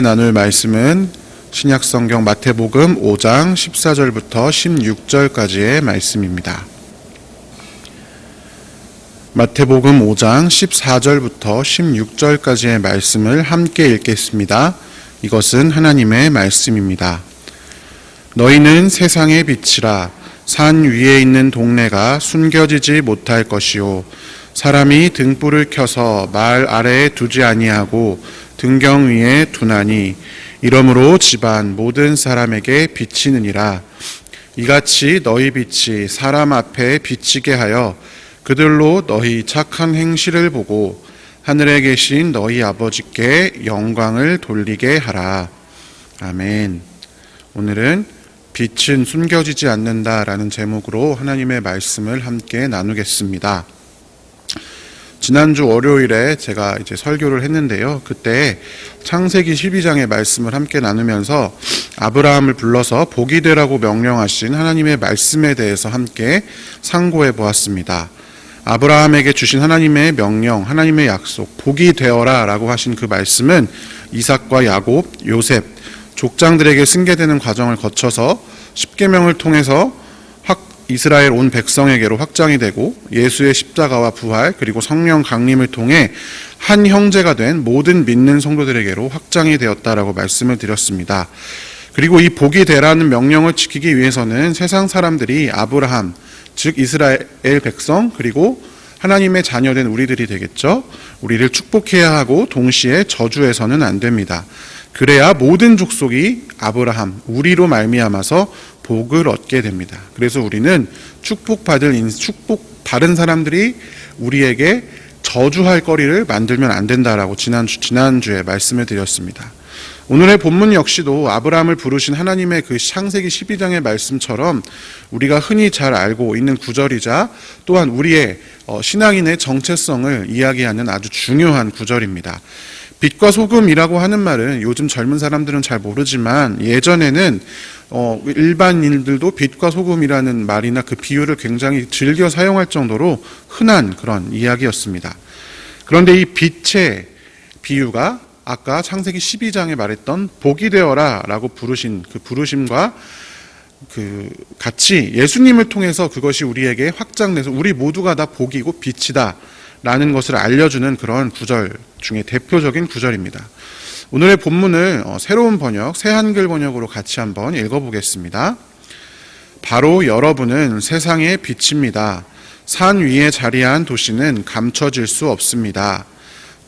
함께 나눌 말씀은 신약성경 마태복음 5장 14절부터 16절까지의 말씀입니다. 마태복음 5장 14절부터 16절까지의 말씀을 함께 읽겠습니다. 이것은 하나님의 말씀입니다. 너희는 세상의 빛이라. 산 위에 있는 동네가 숨겨지지 못할 것이요 사람이 등불을 켜서 말 아래에 두지 아니하고 등경 위에 두나니 이러므로 집안 모든 사람에게 비치느니라. 이같이 너희 빛이 사람 앞에 비치게 하여 그들로 너희 착한 행실을 보고 하늘에 계신 너희 아버지께 영광을 돌리게 하라. 아멘. 오늘은 빛은 숨겨지지 않는다라는 제목으로 하나님의 말씀을 함께 나누겠습니다. 지난주 월요일에 제가 설교를 했는데요. 그때 창세기 12장의 말씀을 함께 나누면서 아브라함을 불러서 복이 되라고 명령하신 하나님의 말씀에 대해서 함께 상고해 보았습니다. 아브라함에게 주신 하나님의 명령, 하나님의 약속, 복이 되어라 라고 하신 그 말씀은 이삭과 야곱, 요셉, 족장들에게 승계되는 과정을 거쳐서 십계명을 통해서 이스라엘 온 백성에게로 확장이 되고 예수의 십자가와 부활 그리고 성령 강림을 통해 한 형제가 된 모든 믿는 성도들에게로 확장이 되었다라고 말씀을 드렸습니다. 그리고 이 복이 되라는 명령을 지키기 위해서는 세상 사람들이 아브라함, 즉 이스라엘 백성 그리고 하나님의 자녀된 우리들이 되겠죠. 우리를 축복해야 하고 동시에 저주해서는 안 됩니다. 그래야 모든 족속이 아브라함, 우리로 말미암아서 복을 얻게 됩니다. 그래서 우리는 축복받은 사람들이 우리에게 저주할 거리를 만들면 안 된다라고 지난주에 말씀을 드렸습니다. 오늘의 본문 역시도 아브라함을 부르신 하나님의 그 창세기 12장의 말씀처럼 우리가 흔히 잘 알고 있는 구절이자 또한 우리의 신앙인의 정체성을 이야기하는 아주 중요한 구절입니다. 빛과 소금이라고 하는 말은 요즘 젊은 사람들은 잘 모르지만 예전에는 일반인들도 빛과 소금이라는 말이나 그 비유를 굉장히 즐겨 사용할 정도로 흔한 그런 이야기였습니다. 그런데 이 빛의 비유가 아까 창세기 12장에 말했던 복이 되어라 라고 부르신 그 부르심과 같이 예수님을 통해서 그것이 우리에게 확장돼서 우리 모두가 다 복이고 빛이다 라는 것을 알려주는 그런 구절 중에 대표적인 구절입니다. 오늘의 본문을 새로운 번역, 새 한글 번역으로 같이 한번 읽어보겠습니다. 바로 여러분은 세상의 빛입니다. 산 위에 자리한 도시는 감춰질 수 없습니다.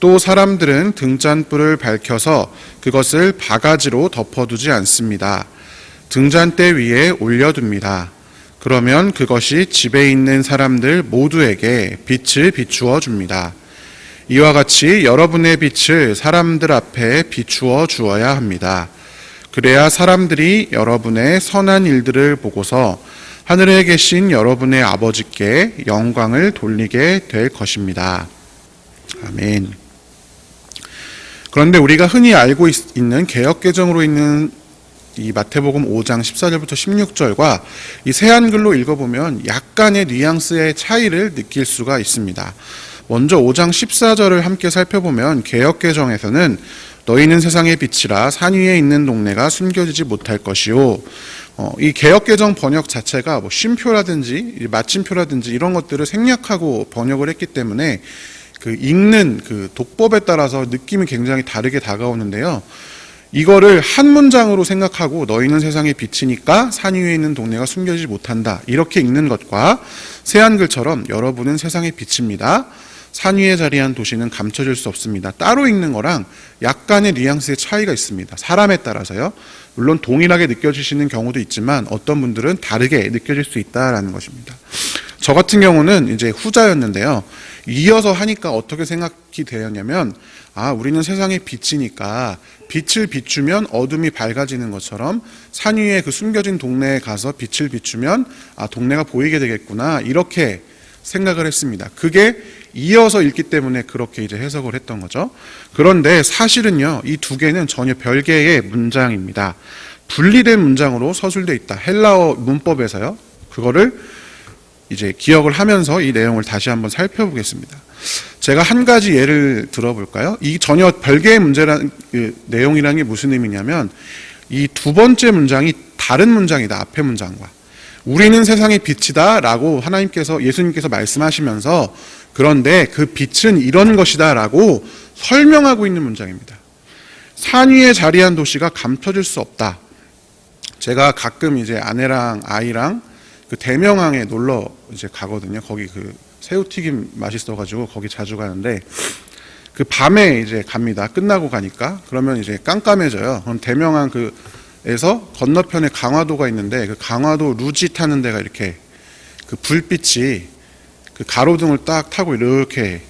또 사람들은 등잔불을 밝혀서 그것을 바가지로 덮어두지 않습니다. 등잔대 위에 올려둡니다. 그러면 그것이 집에 있는 사람들 모두에게 빛을 비추어 줍니다. 이와 같이 여러분의 빛을 사람들 앞에 비추어 주어야 합니다. 그래야 사람들이 여러분의 선한 일들을 보고서 하늘에 계신 여러분의 아버지께 영광을 돌리게 될 것입니다. 아멘. 그런데 우리가 흔히 알고 있는 개역개정으로 있는 이 마태복음 5장 14절부터 16절과 이 새한글로 읽어보면 약간의 뉘앙스의 차이를 느낄 수가 있습니다. 먼저 5장 14절을 함께 살펴보면 개역개정에서는 너희는 세상의 빛이라 산 위에 있는 동네가 숨겨지지 못할 것이요. 이 개역개정 번역 자체가 쉼표라든지 마침표라든지 이런 것들을 생략하고 번역을 했기 때문에 읽는 독법에 따라서 느낌이 굉장히 다르게 다가오는데요. 이거를 한 문장으로 생각하고 너희는 세상의 빛이니까 산 위에 있는 동네가 숨겨지지 못한다 이렇게 읽는 것과 새한글처럼 여러분은 세상의 빛입니다. 산 위에 자리한 도시는 감춰질 수 없습니다. 따로 읽는 거랑 약간의 뉘앙스의 차이가 있습니다. 사람에 따라서요. 물론 동일하게 느껴지시는 경우도 있지만 어떤 분들은 다르게 느껴질 수 있다라는 것입니다. 저 같은 경우는 이제 후자였는데요. 이어서 하니까 어떻게 생각이 되었냐면 우리는 세상의 빛이니까 빛을 비추면 어둠이 밝아지는 것처럼 산 위에 그 숨겨진 동네에 가서 빛을 비추면 동네가 보이게 되겠구나 이렇게 생각을 했습니다. 그게 이어서 읽기 때문에 그렇게 이제 해석을 했던 거죠. 그런데 사실은요, 이 두 개는 전혀 별개의 문장입니다. 분리된 문장으로 서술되어 있다. 헬라어 문법에서요. 그거를 이제 기억을 하면서 이 내용을 다시 한번 살펴보겠습니다. 제가 한 가지 예를 들어볼까요? 이 전혀 별개의 내용이라는 게 무슨 의미냐면 이 두 번째 문장이 다른 문장이다. 앞의 문장과. 우리는 세상의 빛이다 라고 예수님께서 말씀하시면서 그런데 그 빛은 이런 것이다 라고 설명하고 있는 문장입니다. 산 위에 자리한 도시가 감춰질 수 없다. 제가 가끔 이제 아내랑 아이랑 그 대명항에 놀러 이제 가거든요. 거기 그 새우튀김 맛있어가지고 거기 자주 가는데 그 밤에 이제 갑니다. 끝나고 가니까 그러면 이제 깜깜해져요. 그럼 대명항 에서 건너편에 강화도가 있는데 그 강화도 루지 타는 데가 이렇게 그 불빛이 그 가로등을 딱 타고 이렇게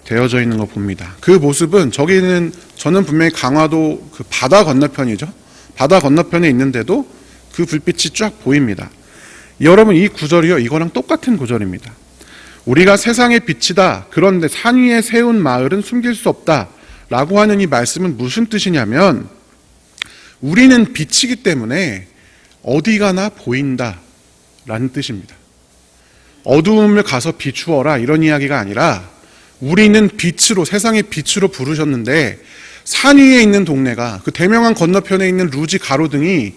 되어져 있는 거 봅니다. 그 모습은 저는 분명히 강화도 그 바다 건너편이죠. 바다 건너편에 있는데도 그 불빛이 쫙 보입니다. 여러분 이 구절이요 이거랑 똑같은 구절입니다. 우리가 세상의 빛이다. 그런데 산 위에 세운 마을은 숨길 수 없다. 라고 하는 이 말씀은 무슨 뜻이냐면 우리는 빛이기 때문에 어디 가나 보인다 라는 뜻입니다. 어두움을 가서 비추어라 이런 이야기가 아니라 우리는 빛으로 세상의 빛으로 부르셨는데 산 위에 있는 동네가 그 대명항 건너편에 있는 루지 가로등이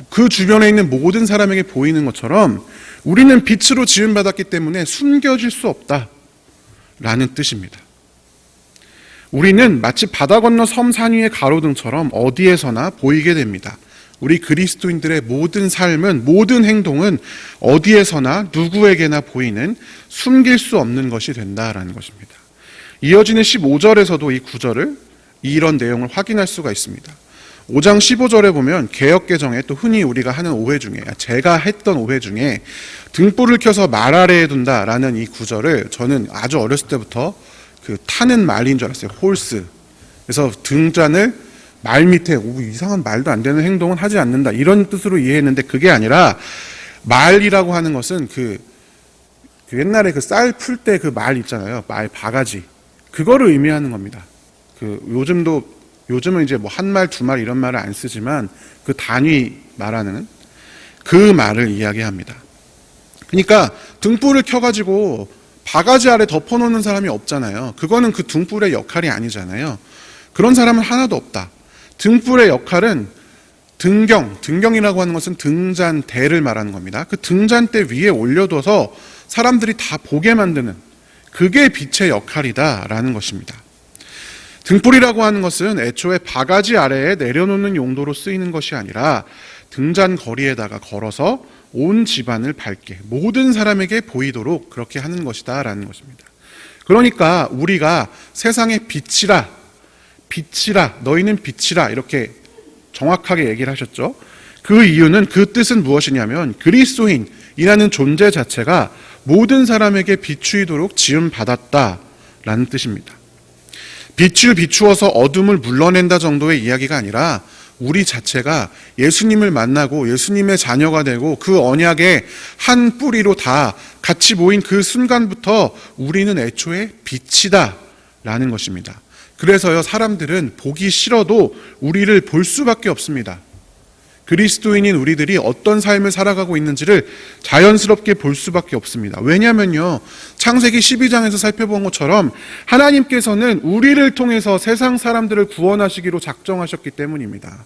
그 주변에 있는 모든 사람에게 보이는 것처럼 우리는 빛으로 지음받았기 때문에 숨겨질 수 없다 라는 뜻입니다. 우리는 마치 바다 건너 섬 산 위의 가로등처럼 어디에서나 보이게 됩니다. 우리 그리스도인들의 모든 삶은 모든 행동은 어디에서나 누구에게나 보이는 숨길 수 없는 것이 된다라는 것입니다. 이어지는 15절에서도 이 구절을 이런 내용을 확인할 수가 있습니다. 5장 15절에 보면 개역개정에 또 흔히 우리가 하는 오해 중에 제가 했던 오해 중에 등불을 켜서 말 아래에 둔다라는 이 구절을 저는 아주 어렸을 때부터 그 타는 말인 줄 알았어요. 홀스. 그래서 등잔을 말 밑에 이상한 말도 안 되는 행동은 하지 않는다 이런 뜻으로 이해했는데 그게 아니라 말이라고 하는 것은 그 옛날에 그 쌀 풀 때 그 말 있잖아요. 말 바가지 그거를 의미하는 겁니다. 요즘은 이제 뭐 한 말 두 말 이런 말을 안 쓰지만 그 단위 말하는 그 말을 이야기합니다. 그러니까 등불을 켜가지고 바가지 아래 덮어놓는 사람이 없잖아요. 그거는 그 등불의 역할이 아니잖아요. 그런 사람은 하나도 없다. 등불의 역할은 등경이라고 하는 것은 등잔대를 말하는 겁니다. 그 등잔대 위에 올려둬서 사람들이 다 보게 만드는 그게 빛의 역할이다라는 것입니다. 등불이라고 하는 것은 애초에 바가지 아래에 내려놓는 용도로 쓰이는 것이 아니라 등잔 거리에다가 걸어서 온 집안을 밝게 모든 사람에게 보이도록 그렇게 하는 것이다 라는 것입니다. 그러니까 우리가 세상의 빛이라 너희는 빛이라 이렇게 정확하게 얘기를 하셨죠. 그 이유는 그 뜻은 무엇이냐면 그리스도인이라는 존재 자체가 모든 사람에게 비추이도록 지음받았다라는 뜻입니다. 빛을 비추어서 어둠을 물러낸다 정도의 이야기가 아니라 우리 자체가 예수님을 만나고 예수님의 자녀가 되고 그 언약의 한 뿌리로 다 같이 모인 그 순간부터 우리는 애초에 빛이다 라는 것입니다. 그래서요 사람들은 보기 싫어도 우리를 볼 수밖에 없습니다. 그리스도인인 우리들이 어떤 삶을 살아가고 있는지를 자연스럽게 볼 수밖에 없습니다. 왜냐하면요 창세기 12장에서 살펴본 것처럼 하나님께서는 우리를 통해서 세상 사람들을 구원하시기로 작정하셨기 때문입니다.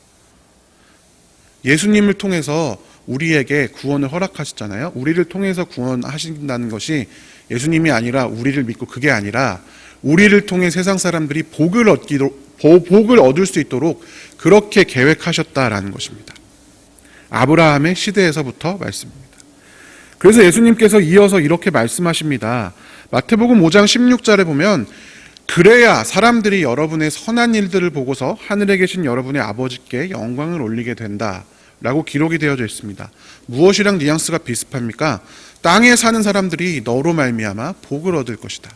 예수님을 통해서 우리에게 구원을 허락하셨잖아요. 우리를 통해서 구원하신다는 것이 예수님이 아니라 우리를 믿고 그게 아니라 우리를 통해 세상 사람들이 복을 얻을 수 있도록 그렇게 계획하셨다라는 것입니다. 아브라함의 시대에서부터 말씀입니다. 그래서 예수님께서 이어서 이렇게 말씀하십니다. 마태복음 5장 16절에 보면 그래야 사람들이 여러분의 선한 일들을 보고서 하늘에 계신 여러분의 아버지께 영광을 올리게 된다라고 기록이 되어져 있습니다. 무엇이랑 뉘앙스가 비슷합니까? 땅에 사는 사람들이 너로 말미암아 복을 얻을 것이다.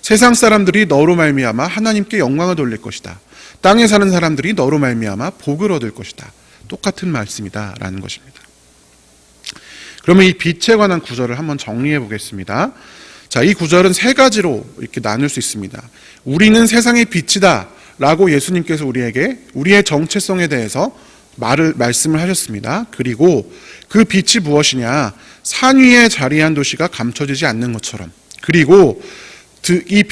세상 사람들이 너로 말미암아 하나님께 영광을 돌릴 것이다. 땅에 사는 사람들이 너로 말미암아 복을 얻을 것이다. 똑같은 말씀이다 라는 것입니다. 그러면 이 빛에 관한 구절을 한번 정리해 보겠습니다. 자, 이 구절은 세 가지로 이렇게 나눌 수 있습니다. 우리는 세상의 빛이다 라고 예수님께서 우리에게 우리의 정체성에 대해서 말씀을 하셨습니다. 그리고 그 빛이 무엇이냐? 산 위에 자리한 도시가 감춰지지 않는 것처럼. 그리고 이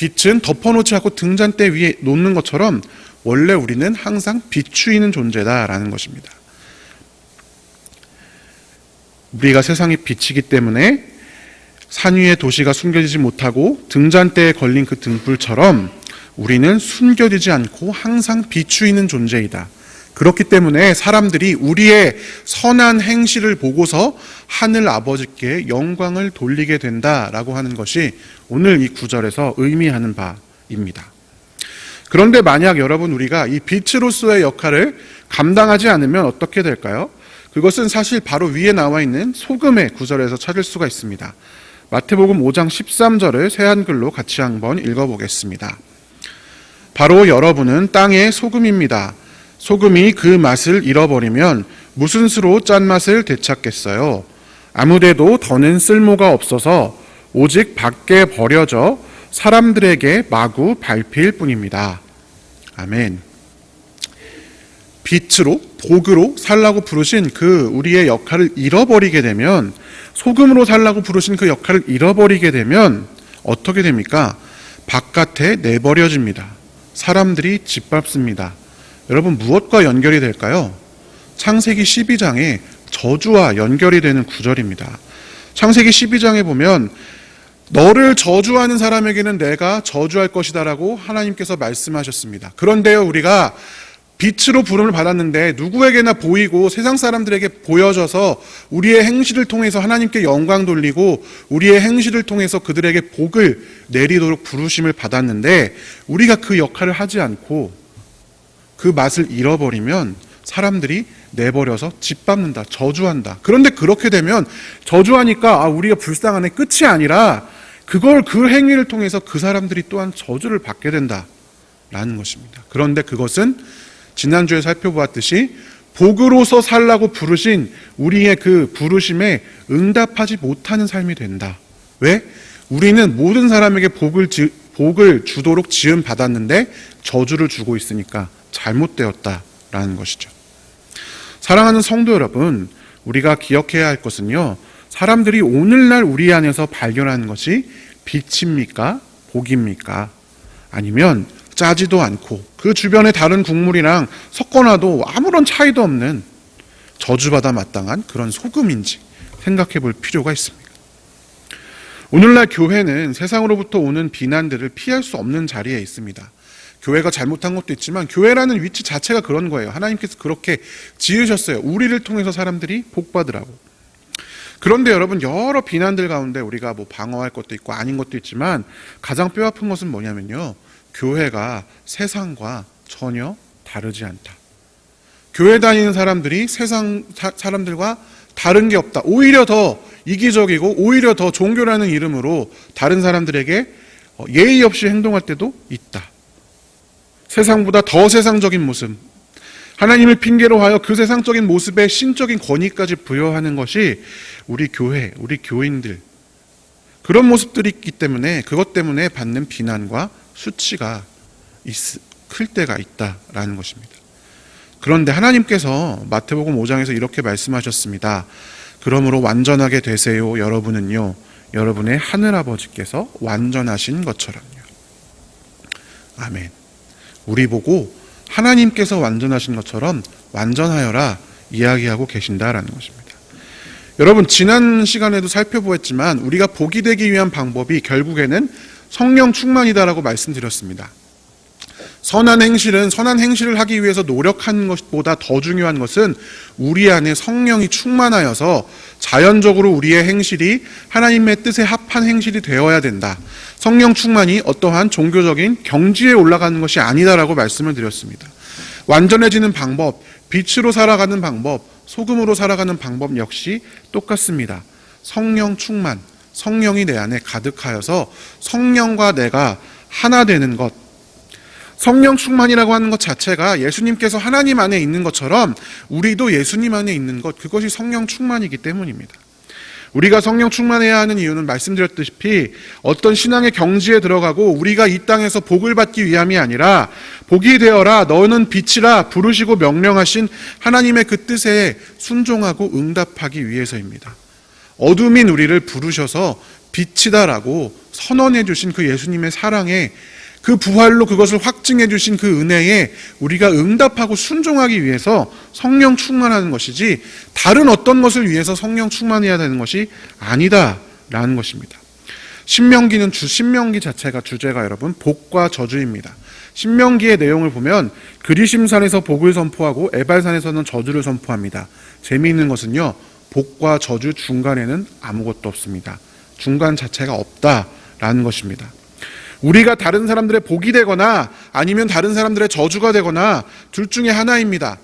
빛은 덮어놓지 않고 등잔대 위에 놓는 것처럼 원래 우리는 항상 비추이는 존재다라는 것입니다. 우리가 세상의 빛이기 때문에 산 위의 도시가 숨겨지지 못하고 등잔대에 걸린 그 등불처럼 우리는 숨겨지지 않고 항상 비추이는 존재이다. 그렇기 때문에 사람들이 우리의 선한 행실을 보고서 하늘 아버지께 영광을 돌리게 된다라고 하는 것이 오늘 이 구절에서 의미하는 바입니다. 그런데 만약 여러분 우리가 이 빛으로서의 역할을 감당하지 않으면 어떻게 될까요? 그것은 사실 바로 위에 나와 있는 소금의 구절에서 찾을 수가 있습니다. 마태복음 5장 13절을 새한글로 같이 한번 읽어보겠습니다. 바로 여러분은 땅의 소금입니다. 소금이 그 맛을 잃어버리면 무슨 수로 짠맛을 되찾겠어요? 아무데도 더는 쓸모가 없어서 오직 밖에 버려져 사람들에게 마구 밟힐 뿐입니다. 아멘. 빛으로 복으로 살라고 부르신 그 우리의 역할을 잃어버리게 되면, 소금으로 살라고 부르신 그 역할을 잃어버리게 되면 어떻게 됩니까? 바깥에 내버려집니다. 사람들이 짓밟습니다. 여러분, 무엇과 연결이 될까요? 창세기 12장에 저주와 연결이 되는 구절입니다. 창세기 12장에 보면 너를 저주하는 사람에게는 내가 저주할 것이다 라고 하나님께서 말씀하셨습니다. 그런데요, 우리가 빛으로 부름을 받았는데 누구에게나 보이고 세상 사람들에게 보여져서 우리의 행실을 통해서 하나님께 영광 돌리고 우리의 행실을 통해서 그들에게 복을 내리도록 부르심을 받았는데 우리가 그 역할을 하지 않고 그 맛을 잃어버리면 사람들이 내버려서 짓밟는다, 저주한다. 그런데 그렇게 되면 저주하니까 우리가 불쌍하네 끝이 아니라 그걸 그 행위를 통해서 그 사람들이 또한 저주를 받게 된다라는 것입니다. 그런데 그것은 지난주에 살펴보았듯이 복으로서 살라고 부르신 우리의 그 부르심에 응답하지 못하는 삶이 된다. 왜? 우리는 모든 사람에게 복을 주도록 지음 받았는데 저주를 주고 있으니까 잘못되었다라는 것이죠. 사랑하는 성도 여러분, 우리가 기억해야 할 것은요, 사람들이 오늘날 우리 안에서 발견하는 것이 빛입니까? 복입니까? 아니면 짜지도 않고 그 주변의 다른 국물이랑 섞어놔도 아무런 차이도 없는 저주받아 마땅한 그런 소금인지 생각해 볼 필요가 있습니다. 오늘날 교회는 세상으로부터 오는 비난들을 피할 수 없는 자리에 있습니다. 교회가 잘못한 것도 있지만 교회라는 위치 자체가 그런 거예요. 하나님께서 그렇게 지으셨어요. 우리를 통해서 사람들이 복받으라고. 그런데 여러분, 여러 비난들 가운데 우리가 방어할 것도 있고 아닌 것도 있지만 가장 뼈아픈 것은 뭐냐면요, 교회가 세상과 전혀 다르지 않다. 교회 다니는 사람들이 세상 사람들과 다른 게 없다. 오히려 더 이기적이고 오히려 더 종교라는 이름으로 다른 사람들에게 예의 없이 행동할 때도 있다. 세상보다 더 세상적인 모습, 하나님을 핑계로 하여 그 세상적인 모습에 신적인 권위까지 부여하는 것이 우리 교회, 우리 교인들, 그런 모습들이 있기 때문에 그것 때문에 받는 비난과 수치가 클 때가 있다라는 것입니다. 그런데 하나님께서 마태복음 5장에서 이렇게 말씀하셨습니다. 그러므로 완전하게 되세요. 여러분은요, 여러분의 하늘아버지께서 완전하신 것처럼요. 아멘. 우리 보고 하나님께서 완전하신 것처럼 완전하여라 이야기하고 계신다라는 것입니다. 여러분, 지난 시간에도 살펴보았지만 우리가 복이 되기 위한 방법이 결국에는 성령 충만이다라고 말씀드렸습니다. 선한 행실을 하기 위해서 노력하는 것보다 더 중요한 것은 우리 안에 성령이 충만하여서 자연적으로 우리의 행실이 하나님의 뜻에 합한 행실이 되어야 된다. 성령 충만이 어떠한 종교적인 경지에 올라가는 것이 아니다라고 말씀을 드렸습니다. 완전해지는 방법, 빛으로 살아가는 방법, 소금으로 살아가는 방법 역시 똑같습니다. 성령 충만, 성령이 내 안에 가득하여서 성령과 내가 하나 되는 것, 성령 충만이라고 하는 것 자체가 예수님께서 하나님 안에 있는 것처럼 우리도 예수님 안에 있는 것, 그것이 성령 충만이기 때문입니다. 우리가 성령 충만해야 하는 이유는 말씀드렸다시피 어떤 신앙의 경지에 들어가고 우리가 이 땅에서 복을 받기 위함이 아니라 복이 되어라 너는 빛이라 부르시고 명령하신 하나님의 그 뜻에 순종하고 응답하기 위해서입니다. 어둠인 우리를 부르셔서 빛이다라고 선언해 주신 그 예수님의 사랑에, 그 부활로 그것을 확증해 주신 그 은혜에 우리가 응답하고 순종하기 위해서 성령 충만하는 것이지, 다른 어떤 것을 위해서 성령 충만해야 되는 것이 아니다라는 것입니다. 신명기 자체가 주제가 여러분 복과 저주입니다. 신명기의 내용을 보면 그리심산에서 복을 선포하고 에발산에서는 저주를 선포합니다. 재미있는 것은요, 복과 저주 중간에는 아무것도 없습니다. 중간 자체가 없다라는 것입니다. 우리가 다른 사람들의 복이 되거나 아니면 다른 사람들의 저주가 되거나 둘 중에 하나입니다.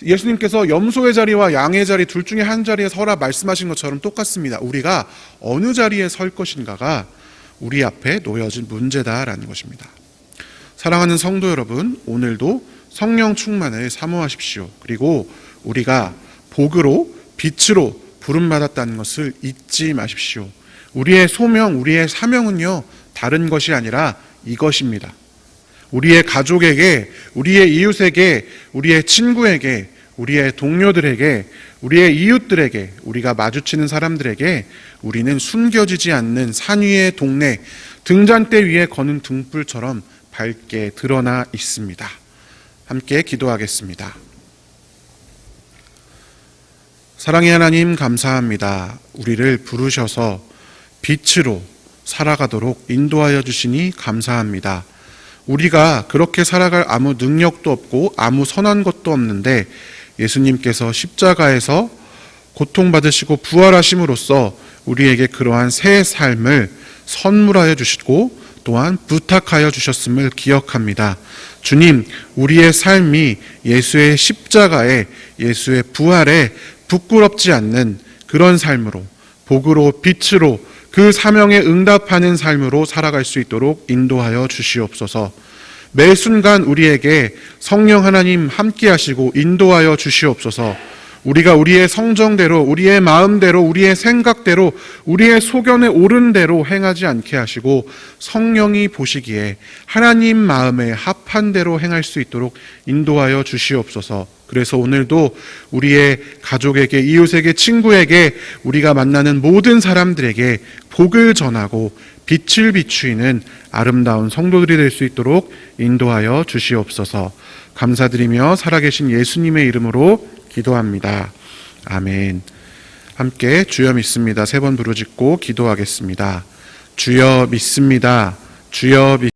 예수님께서 염소의 자리와 양의 자리 둘 중에 한 자리에 서라 말씀하신 것처럼 똑같습니다. 우리가 어느 자리에 설 것인가가 우리 앞에 놓여진 문제다라는 것입니다. 사랑하는 성도 여러분, 오늘도 성령 충만을 사모하십시오. 그리고 우리가 복으로 빛으로 부름받았다는 것을 잊지 마십시오. 우리의 소명, 우리의 사명은요, 다른 것이 아니라 이것입니다. 우리의 가족에게, 우리의 이웃에게, 우리의 친구에게, 우리의 동료들에게, 우리의 이웃들에게, 우리가 마주치는 사람들에게 우리는 숨겨지지 않는 산 위의 동네, 등잔대 위에 거는 등불처럼 밝게 드러나 있습니다. 함께 기도하겠습니다. 사랑의 하나님, 감사합니다. 우리를 부르셔서 빛으로 살아가도록 인도하여 주시니 감사합니다. 우리가 그렇게 살아갈 아무 능력도 없고 아무 선한 것도 없는데 예수님께서 십자가에서 고통받으시고 부활하심으로써 우리에게 그러한 새 삶을 선물하여 주시고 또한 부탁하여 주셨음을 기억합니다. 주님, 우리의 삶이 예수의 십자가에, 예수의 부활에 부끄럽지 않는 그런 삶으로, 복으로 빛으로 그 사명에 응답하는 삶으로 살아갈 수 있도록 인도하여 주시옵소서. 매 순간 우리에게 성령 하나님 함께 하시고 인도하여 주시옵소서. 우리가 우리의 성정대로, 우리의 마음대로, 우리의 생각대로, 우리의 소견에 옳은 대로 행하지 않게 하시고 성령이 보시기에 하나님 마음에 합한 대로 행할 수 있도록 인도하여 주시옵소서. 그래서 오늘도 우리의 가족에게, 이웃에게, 친구에게, 우리가 만나는 모든 사람들에게 복을 전하고 빛을 비추이는 아름다운 성도들이 될 수 있도록 인도하여 주시옵소서. 감사드리며 살아계신 예수님의 이름으로 기도합니다. 아멘. 함께 주여 믿습니다. 3번 부르짖고 기도하겠습니다. 주여 믿습니다. 주여 믿습니다.